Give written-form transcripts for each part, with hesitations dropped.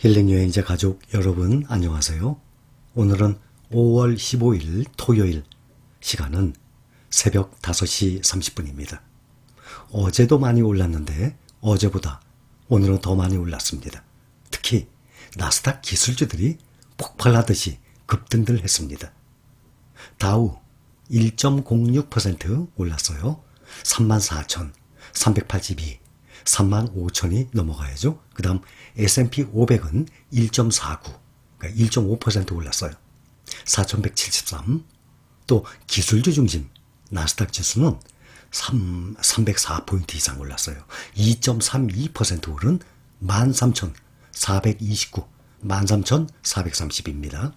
힐링여행자 가족 여러분 안녕하세요. 오늘은 5월 15일 토요일, 시간은 새벽 5시 30분입니다. 어제도 많이 올랐는데 어제보다 오늘은 더 많이 올랐습니다. 특히 나스닥 기술주들이 폭발하듯이 급등을 했습니다. 다우 1.06% 올랐어요. 34,382, 35,000이 넘어가야죠. 그 다음 S&P 500은 1.49, 그러니까 1.5% 올랐어요. 4,173. 또 기술주 중심 나스닥 지수는 304포인트 이상 올랐어요. 2.32% 오른 13,429, 13,430입니다.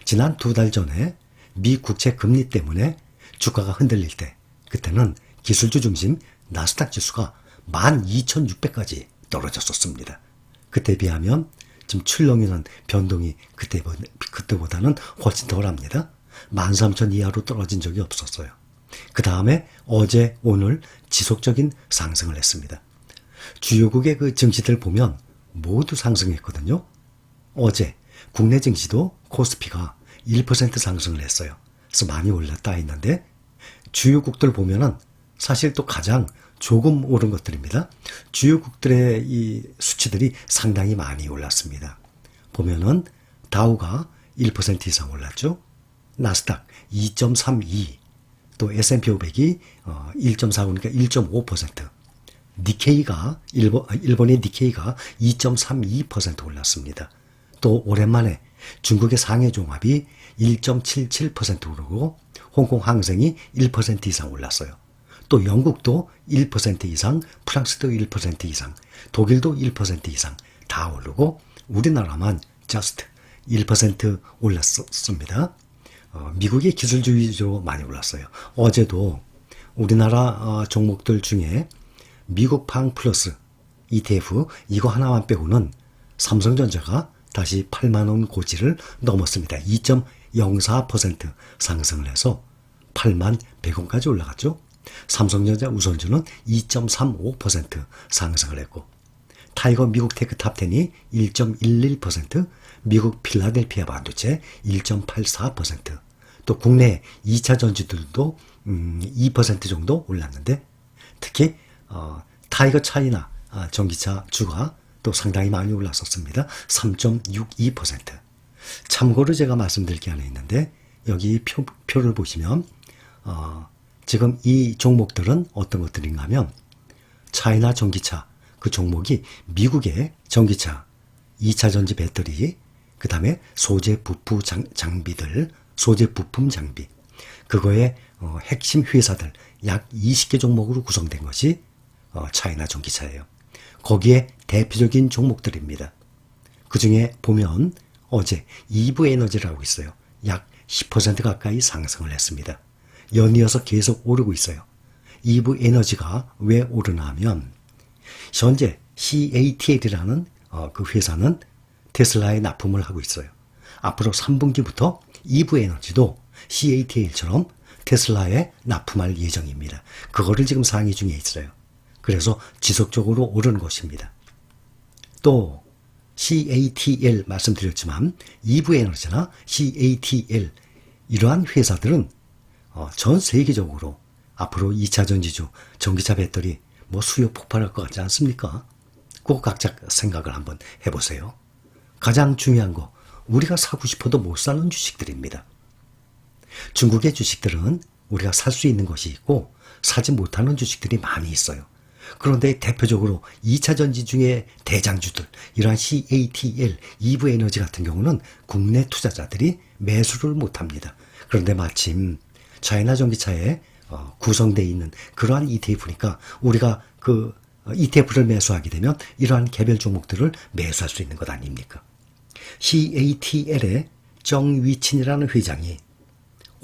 지난 2달 전에 미 국채 금리 때문에 주가가 흔들릴 때, 그때는 기술주 중심 나스닥 지수가 12,600까지 떨어졌었습니다. 그때 비하면 지금 출렁이는 변동이 그때보다는 훨씬 덜합니다. 13,000 이하로 떨어진 적이 없었어요. 그 다음에 어제 오늘 지속적인 상승을 했습니다. 주요국의 그 증시들 보면 모두 상승했거든요. 어제 국내 증시도 코스피가 1% 상승을 했어요. 그래서 많이 올랐다 했는데 주요국들 보면은 사실 또 가장 조금 오른 것들입니다. 주요국들의 이 수치들이 상당히 많이 올랐습니다. 보면은 다우가 1% 이상 올랐죠. 나스닥 2.32, 또 S&P 500이 1.49니까 1.5%, 니케이가 일본의 니케이가 2.32% 올랐습니다. 또 오랜만에 중국의 상해 종합이 1.77% 오르고 홍콩 항생이 1% 이상 올랐어요. 또 영국도 1% 이상, 프랑스도 1% 이상, 독일도 1% 이상 다 오르고 우리나라만 just 1% 올랐습니다. 미국의 기술주의로 많이 올랐어요. 어제도 우리나라 종목들 중에 미국팡 플러스 ETF 이거 하나만 빼고는 삼성전자가 다시 8만 원 고지를 넘었습니다. 2.04% 상승을 해서 8만 100원까지 올라갔죠. 삼성전자 우선주는 2.35% 상승을 했고, 타이거 미국 테크 탑10이 1.11%, 미국 필라델피아 반도체 1.84%, 또 국내 2차 전지들도 2% 정도 올랐는데, 특히 타이거 차이나 전기차 주가 또 상당히 많이 올랐었습니다. 3.62%. 참고로 제가 말씀드릴 게 하나 있는데, 여기 표를 보시면 지금 이 종목들은 어떤 것들인가 하면 차이나 전기차, 그 종목이 미국의 전기차, 2차 전지 배터리, 그 다음에 소재 부품 장비들, 소재 부품 장비, 그거의 핵심 회사들 약 20개 종목으로 구성된 것이 차이나 전기차예요. 거기에 대표적인 종목들입니다. 그 중에 보면 어제 이브 에너지라고 있어요. 약 10% 가까이 상승을 했습니다. 연이어서 계속 오르고 있어요. 이브 에너지가 왜 오르나 하면 현재 CATL이라는 그 회사는 테슬라에 납품을 하고 있어요. 앞으로 3분기부터 이브 에너지도 CATL처럼 테슬라에 납품할 예정입니다. 그거를 지금 상의 중에 있어요. 그래서 지속적으로 오르는 것입니다. 또 CATL 말씀드렸지만 이브 에너지나 CATL 이러한 회사들은 전 세계적으로 앞으로 2차 전지주, 전기차 배터리 수요 폭발할 것 같지 않습니까? 꼭 각자 생각을 한번 해보세요. 가장 중요한 거, 우리가 사고 싶어도 못 사는 주식들입니다. 중국의 주식들은 우리가 살 수 있는 것이 있고 사지 못하는 주식들이 많이 있어요. 그런데 대표적으로 2차 전지 중에 대장주들, 이러한 CATL, 이브 에너지 같은 경우는 국내 투자자들이 매수를 못합니다. 그런데 마침 차이나 전기차에 구성되어 있는 그러한 ETF니까 우리가 그 ETF를 매수하게 되면 이러한 개별 종목들을 매수할 수 있는 것 아닙니까? CATL의 정위친이라는 회장이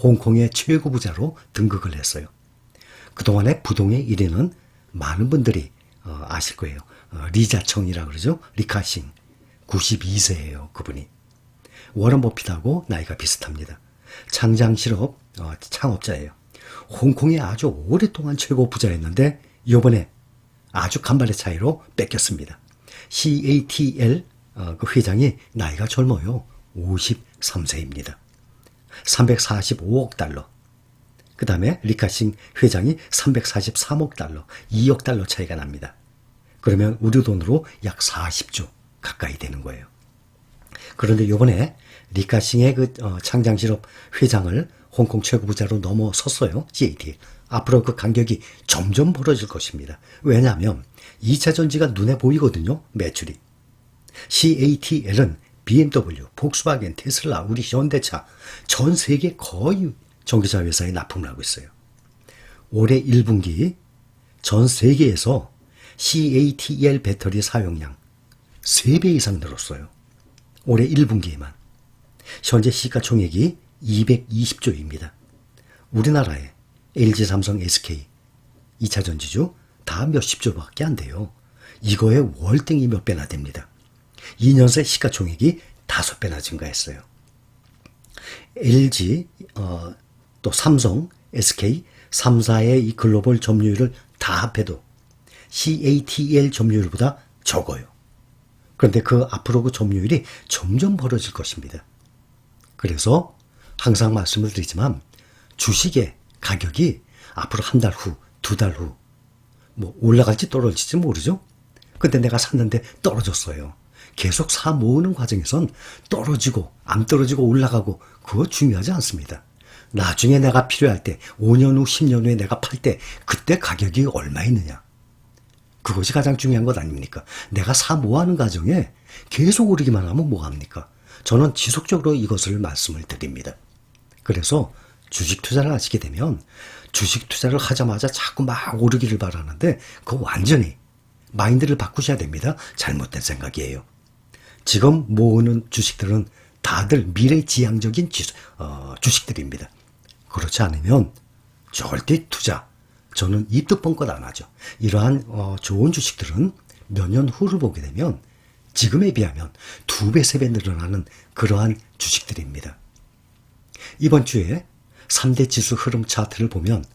홍콩의 최고 부자로 등극을 했어요. 그동안의 부동의 1위는 많은 분들이 아실 거예요. 리자청이라고 그러죠. 리카싱. 92세예요. 그분이. 워런 버핏하고 나이가 비슷합니다. 창장실업 창업자예요. 홍콩에 아주 오랫동안 최고 부자였는데 이번에 아주 간발의 차이로 뺏겼습니다. CATL 그 회장이 나이가 젊어요. 53세입니다. 345억 달러. 그 다음에 리카싱 회장이 343억 달러, 2억 달러 차이가 납니다. 그러면 우리 돈으로 약 40조 가까이 되는 거예요. 그런데 요번에 리카싱의 창장실업 회장을 홍콩 최고 부자로 넘어섰어요. CATL. 앞으로 그 간격이 점점 벌어질 것입니다. 왜냐하면 2차 전지가 눈에 보이거든요. 매출이. CATL은 BMW, 폭스바겐, 테슬라, 우리 현대차 전 세계 거의 전기차 회사에 납품을 하고 있어요. 올해 1분기 전 세계에서 CATL 배터리 사용량 3배 이상 늘었어요. 올해 1분기에만. 현재 시가총액이 220조입니다. 우리나라에 LG, 삼성, SK 2차 전지주 다 몇십 조밖에 안 돼요. 이거의 월등히 몇 배나 됩니다. 2년 새 시가총액이 5배나 증가했어요. LG, 또 삼성, SK 3사의 이 글로벌 점유율을 다 합해도 CATL 점유율보다 적어요. 그런데 그 앞으로 그 점유율이 점점 벌어질 것입니다. 그래서 항상 말씀을 드리지만 주식의 가격이 앞으로 한 달 후, 2달 후 뭐 올라갈지 떨어질지 모르죠. 근데 내가 샀는데 떨어졌어요. 계속 사 모으는 과정에선 떨어지고 안 떨어지고 올라가고 그거 중요하지 않습니다. 나중에 내가 필요할 때 5년 후 10년 후에 내가 팔 때 그때 가격이 얼마 있느냐. 그것이 가장 중요한 것 아닙니까? 내가 사 모아하는 과정에 계속 오르기만 하면 뭐합니까? 저는 지속적으로 이것을 말씀을 드립니다. 그래서 주식 투자를 하시게 되면 주식 투자를 하자마자 자꾸 막 오르기를 바라는데 그거 완전히 마인드를 바꾸셔야 됩니다. 잘못된 생각이에요. 지금 모으는 주식들은 다들 미래지향적인 주식들입니다. 그렇지 않으면 절대 투자, 저는 입도 뻥끗 안 하죠. 이러한 좋은 주식들은 몇 년 후를 보게 되면 지금에 비하면 2배, 3배 늘어나는 그러한 주식들입니다. 이번 주에 3대 지수 흐름 차트를 보면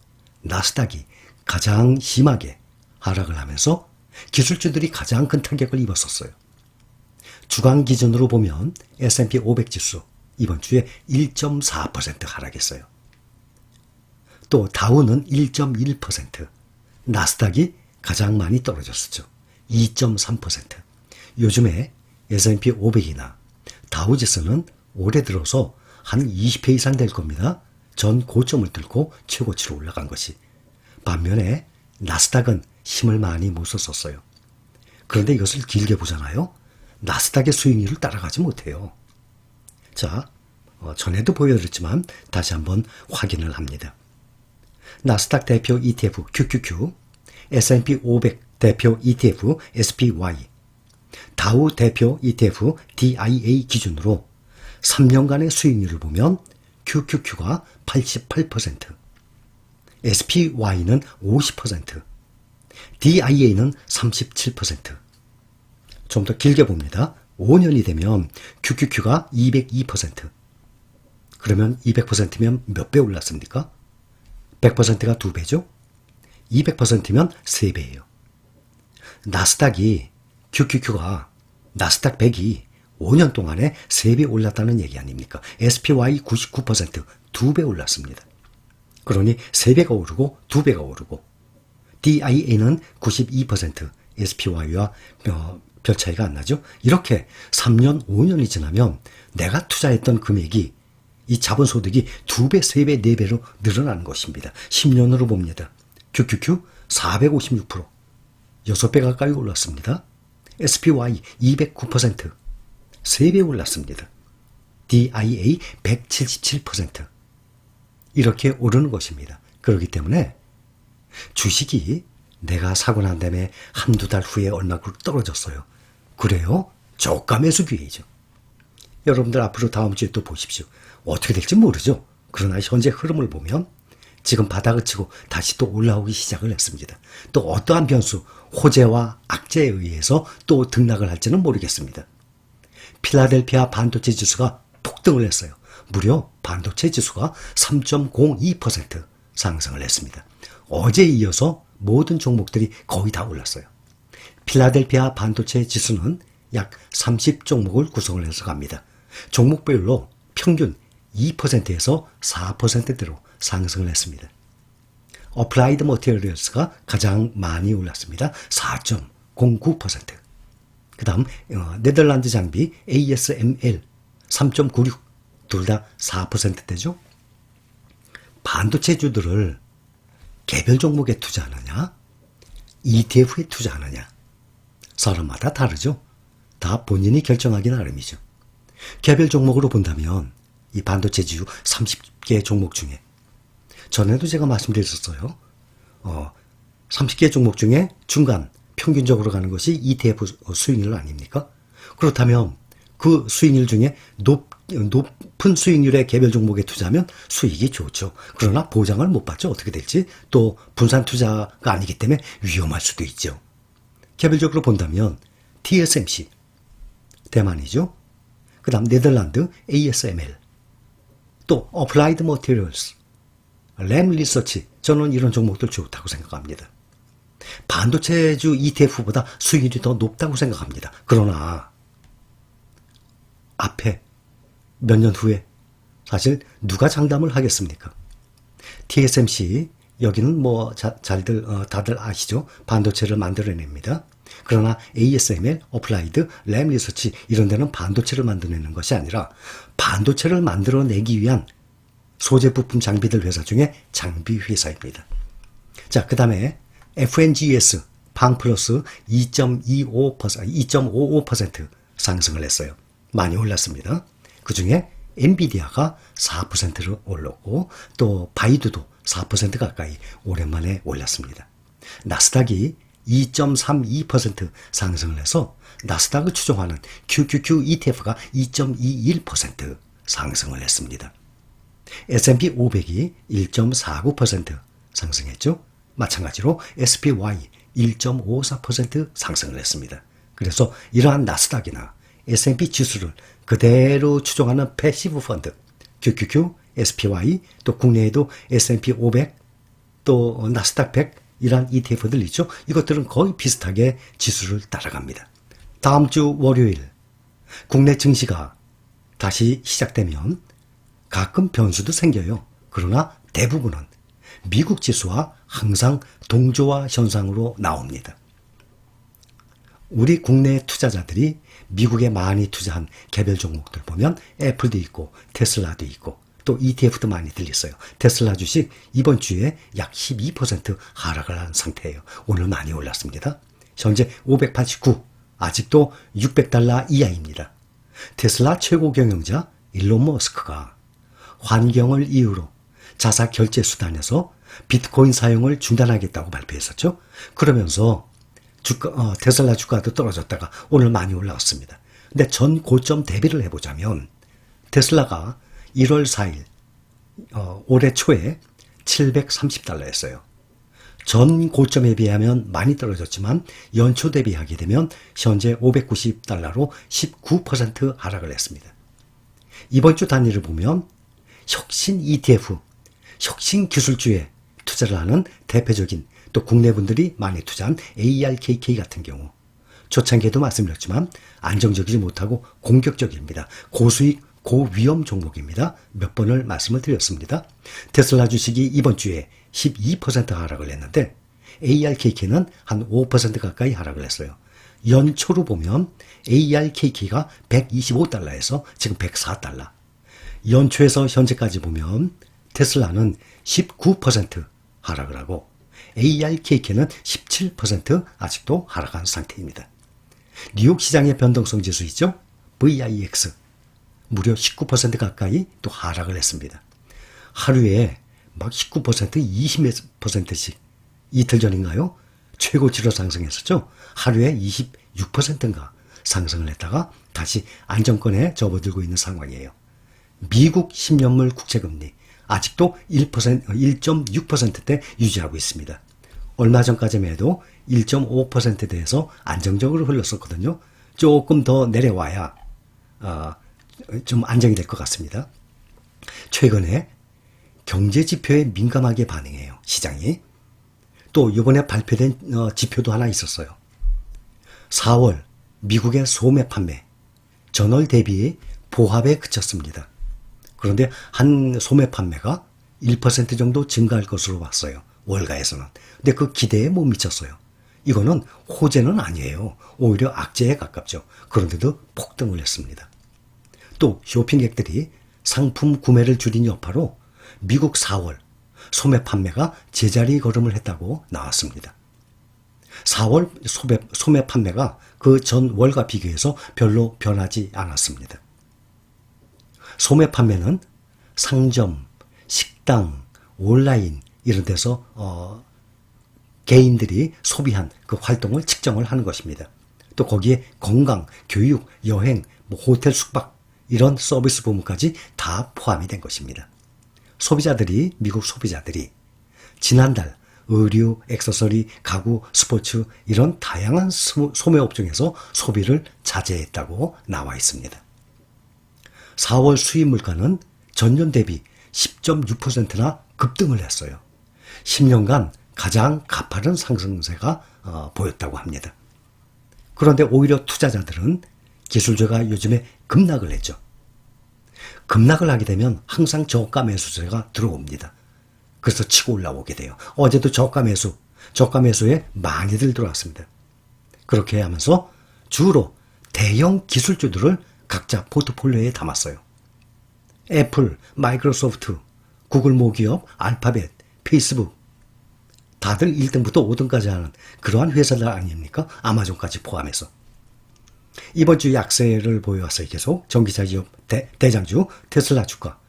나스닥이 가장 심하게 하락을 하면서 기술주들이 가장 큰 타격을 입었었어요. 주간 기준으로 보면 S&P 500 지수 이번 주에 1.4% 하락했어요. 또 다우는 1.1%, 나스닥이 가장 많이 떨어졌었죠. 2.3%. 요즘에 S&P 500이나 다우지수는 올해 들어서 한 20회 이상 될 겁니다. 전 고점을 뚫고 최고치로 올라간 것이. 반면에 나스닥은 힘을 많이 못 썼었어요. 그런데 이것을 길게 보잖아요. 나스닥의 수익률을 따라가지 못해요. 자, 전에도 보여드렸지만 다시 한번 확인을 합니다. 나스닥 대표 ETF QQQ, S&P 500 대표 ETF SPY, 다우 대표 ETF DIA 기준으로 3년간의 수익률을 보면 QQQ가 88%, SPY는 50%, DIA는 37%. 좀 더 길게 봅니다. 5년이 되면 QQQ가 202%. 그러면 200%면 몇 배 올랐습니까? 100%가 2배죠? 200%면 3배예요. 나스닥이 QQQ가 나스닥 100이 5년 동안에 3배 올랐다는 얘기 아닙니까? SPY 99% 2배 올랐습니다. 그러니 3배가 오르고 2배가 오르고 DIA는 92% SPY와 별 차이가 안 나죠? 이렇게 3년, 5년이 지나면 내가 투자했던 금액이 이 자본소득이 2배, 3배, 4배로 늘어나는 것입니다. 10년으로 봅니다. QQQ 456%, 6배 가까이 올랐습니다. SPY 209%, 3배 올랐습니다. DIA 177%, 이렇게 오르는 것입니다. 그렇기 때문에 주식이 내가 사고 난 다음에 한두 달 후에 얼마큼 떨어졌어요. 그래요? 저가 매수 기회이죠. 여러분들 앞으로 다음 주에 또 보십시오. 어떻게 될지 모르죠. 그러나 현재 흐름을 보면 지금 바닥을 치고 다시 또 올라오기 시작을 했습니다. 또 어떠한 변수, 호재와 악재에 의해서 또 등락을 할지는 모르겠습니다. 필라델피아 반도체 지수가 폭등을 했어요. 무려 반도체 지수가 3.02% 상승을 했습니다. 어제에 이어서 모든 종목들이 거의 다 올랐어요. 필라델피아 반도체 지수는 약 30종목을 구성을 해서 갑니다. 종목별로 평균 2%에서 4%대로 상승을 했습니다. 어플라이드 머티리얼스가 가장 많이 올랐습니다. 4.09%. 그 다음 네덜란드 장비 ASML 3.96, 둘 다 4%대죠. 반도체주들을 개별 종목에 투자하느냐, ETF에 투자하느냐, 사람마다 다르죠. 다 본인이 결정하기 나름이죠. 개별 종목으로 본다면 이 반도체주 30개 종목 중에, 전에도 제가 말씀드렸었어요. 30개 종목 중에 중간 평균적으로 가는 것이 ETF 수익률 아닙니까? 그렇다면 그 수익률 중에 높은 수익률의 개별 종목에 투자하면 수익이 좋죠. 그러나 보장을 못 받죠. 어떻게 될지. 또 분산 투자가 아니기 때문에 위험할 수도 있죠. 개별적으로 본다면 TSMC, 대만이죠. 그 다음 네덜란드 ASML, 또 어플라이드 머티리얼스, 램 리서치, 저는 이런 종목들 좋다고 생각합니다. 반도체주 ETF보다 수익률이 더 높다고 생각합니다. 그러나 앞에 몇 년 후에 사실 누가 장담을 하겠습니까? TSMC 여기는 뭐 다들 아시죠? 반도체를 만들어냅니다. 그러나 ASML, 어플라이드, 램 리서치 이런 데는 반도체를 만들어내는 것이 아니라 반도체를 만들어내기 위한 소재 부품 장비들 회사 중에 장비 회사입니다. 자, 그 다음에 FNGS 방 플러스 2.55% 상승을 했어요. 많이 올랐습니다. 그 중에 엔비디아가 4%를 올랐고 또 바이두도 4% 가까이 오랜만에 올랐습니다. 나스닥이 2.32% 상승을 해서 나스닥을 추종하는 QQQ ETF가 2.21% 상승을 했습니다. S&P 500이 1.49% 상승했죠. 마찬가지로 SPY 1.54% 상승을 했습니다. 그래서 이러한 나스닥이나 S&P 지수를 그대로 추종하는 패시브 펀드 QQQ, SPY, 또 국내에도 S&P 500, 또 나스닥 100 이러한 ETF들 있죠. 이것들은 거의 비슷하게 지수를 따라갑니다. 다음 주 월요일 국내 증시가 다시 시작되면 가끔 변수도 생겨요. 그러나 대부분은 미국 지수와 항상 동조화 현상으로 나옵니다. 우리 국내 투자자들이 미국에 많이 투자한 개별 종목들 보면 애플도 있고 테슬라도 있고 또 ETF도 많이 들렸어요. 테슬라 주식 이번 주에 약 12% 하락을 한 상태예요. 오늘 많이 올랐습니다. 현재 589, 아직도 $600 이하입니다. 테슬라 최고 경영자 일론 머스크가 환경을 이유로 자사 결제 수단에서 비트코인 사용을 중단하겠다고 발표했었죠. 그러면서 테슬라 주가도 떨어졌다가 오늘 많이 올라왔습니다. 근데 전 고점 대비를 해보자면 테슬라가 1월 4일 올해 초에 $730였어요. 전 고점에 비하면 많이 떨어졌지만 연초 대비하게 되면 현재 $590로 19% 하락을 했습니다. 이번 주 단위를 보면 혁신 ETF, 혁신 기술주에 투자를 하는 대표적인 또 국내 분들이 많이 투자한 ARKK 같은 경우 초창기에도 말씀드렸지만 안정적이지 못하고 공격적입니다. 고수익 고위험 종목입니다. 몇 번을 말씀을 드렸습니다. 테슬라 주식이 이번 주에 12% 하락을 했는데 ARKK는 한 5% 가까이 하락을 했어요. 연초로 보면 ARKK가 $125에서 지금 $104. 연초에서 현재까지 보면 테슬라는 19% 하락을 하고 ARKK는 17% 아직도 하락한 상태입니다. 뉴욕 시장의 변동성 지수 있죠? VIX 무려 19% 가까이 또 하락을 했습니다. 하루에 막 19%, 20%씩 이틀 전인가요? 최고치로 상승했었죠. 하루에 26%인가 상승을 했다가 다시 안정권에 접어들고 있는 상황이에요. 미국 10년물 국채금리 아직도 1.6%대 유지하고 있습니다. 얼마 전까지만 해도 1.5%대에서 안정적으로 흘렀었거든요. 조금 더 내려와야 좀 안정이 될 것 같습니다. 최근에 경제지표에 민감하게 반응해요. 시장이. 또 이번에 발표된 지표도 하나 있었어요. 4월 미국의 소매 판매 전월 대비 보합에 그쳤습니다. 그런데 한 소매 판매가 1% 정도 증가할 것으로 봤어요. 월가에서는. 근데 그 기대에 못 미쳤어요. 이거는 호재는 아니에요. 오히려 악재에 가깝죠. 그런데도 폭등을 했습니다. 또 쇼핑객들이 상품 구매를 줄인 여파로 미국 4월 소매 판매가 제자리 걸음을 했다고 나왔습니다. 4월 소매 판매가 그 전 월과 비교해서 별로 변하지 않았습니다. 소매 판매는 상점, 식당, 온라인 이런 데서 개인들이 소비한 그 활동을 측정을 하는 것입니다. 또 거기에 건강, 교육, 여행, 호텔 숙박 이런 서비스 부문까지 다 포함이 된 것입니다. 미국 소비자들이 지난달 의류, 액세서리, 가구, 스포츠 이런 다양한 소매 업종에서 소비를 자제했다고 나와 있습니다. 4월 수입 물가는 전년 대비 10.6%나 급등을 했어요. 10년간 가장 가파른 상승세가 보였다고 합니다. 그런데 오히려 투자자들은 기술주가 요즘에 급락을 했죠. 급락을 하게 되면 항상 저가 매수세가 들어옵니다. 그래서 치고 올라오게 돼요. 어제도 저가 매수에 많이들 들어왔습니다. 그렇게 하면서 주로 대형 기술주들을 각자 포트폴리오에 담았어요. 애플, 마이크로소프트, 구글 모기업, 알파벳, 페이스북 다들 1등부터 5등까지 하는 그러한 회사들 아닙니까? 아마존까지 포함해서. 이번 주 약세를 보여왔어요. 계속 전기차 기업 대장주 테슬라 주가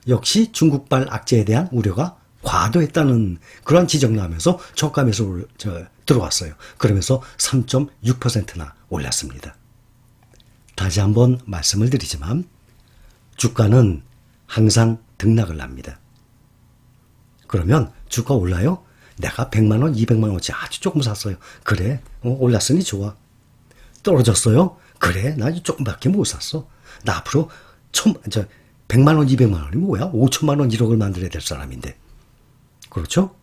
역시 중국발 악재에 대한 우려가 과도했다는 그런 지적을 하면서 저가에서 들어왔어요. 그러면서 3.6%나 올랐습니다. 다시 한번 말씀을 드리지만 주가는 항상 등락을 합니다. 그러면 주가 올라요? 내가 100만 원, 200만 원어치 아주 조금 샀어요. 그래, 올랐으니 좋아. 떨어졌어요? 그래, 나 조금밖에 못 샀어. 나 앞으로 100만 원, 200만 원이 뭐야? 5천만 원, 1억을 만들어야 될 사람인데. 그렇죠?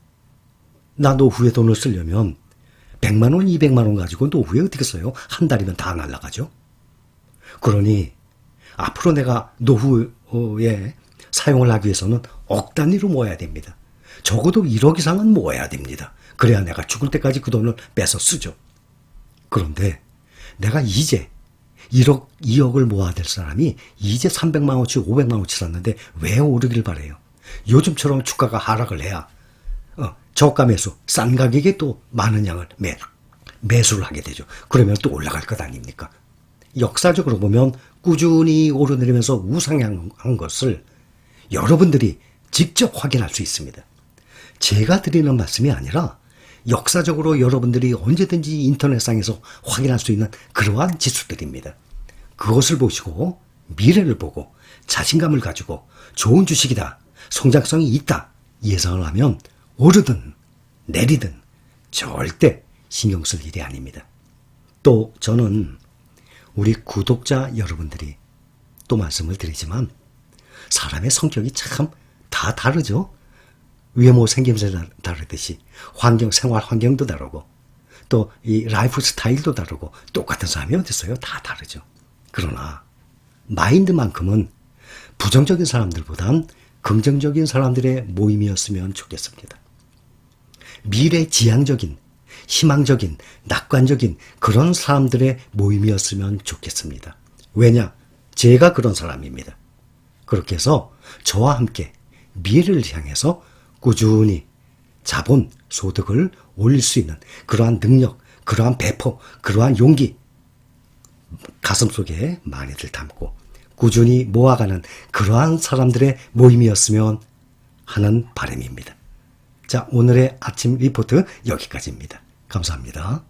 나 노후에 돈을 쓰려면 100만 원, 200만 원 가지고 노후에 어떻게 써요? 한 달이면 다 날아가죠. 그러니 앞으로 내가 노후에 사용을 하기 위해서는 억 단위로 모아야 됩니다. 적어도 1억 이상은 모아야 됩니다. 그래야 내가 죽을 때까지 그 돈을 빼서 쓰죠. 그런데 내가 이제 1억, 2억을 모아야 될 사람이 이제 300만 원어치, 500만 원어치 샀는데 왜 오르길 바래요? 요즘처럼 주가가 하락을 해야 저가 매수, 싼 가격에 또 많은 양을 매수를 하게 되죠. 그러면 또 올라갈 것 아닙니까? 역사적으로 보면 꾸준히 오르내리면서 우상향한 것을 여러분들이 직접 확인할 수 있습니다. 제가 드리는 말씀이 아니라 역사적으로 여러분들이 언제든지 인터넷상에서 확인할 수 있는 그러한 지수들입니다. 그것을 보시고 미래를 보고 자신감을 가지고 좋은 주식이다, 성장성이 있다 예상을 하면 오르든 내리든 절대 신경 쓸 일이 아닙니다. 또 저는 우리 구독자 여러분들이 또 말씀을 드리지만 사람의 성격이 참 다 다르죠. 외모 생김새 다르듯이 생활 환경도 다르고 또 이 라이프 스타일도 다르고 똑같은 사람이 어디 있어요? 다 다르죠. 그러나 마인드만큼은 부정적인 사람들보단 긍정적인 사람들의 모임이었으면 좋겠습니다. 미래지향적인, 희망적인, 낙관적인 그런 사람들의 모임이었으면 좋겠습니다. 왜냐? 제가 그런 사람입니다. 그렇게 해서 저와 함께 미래를 향해서 꾸준히 자본, 소득을 올릴 수 있는 그러한 능력, 그러한 배포, 그러한 용기 가슴속에 많이들 담고 꾸준히 모아가는 그러한 사람들의 모임이었으면 하는 바람입니다. 자, 오늘의 아침 리포트 여기까지입니다. 감사합니다.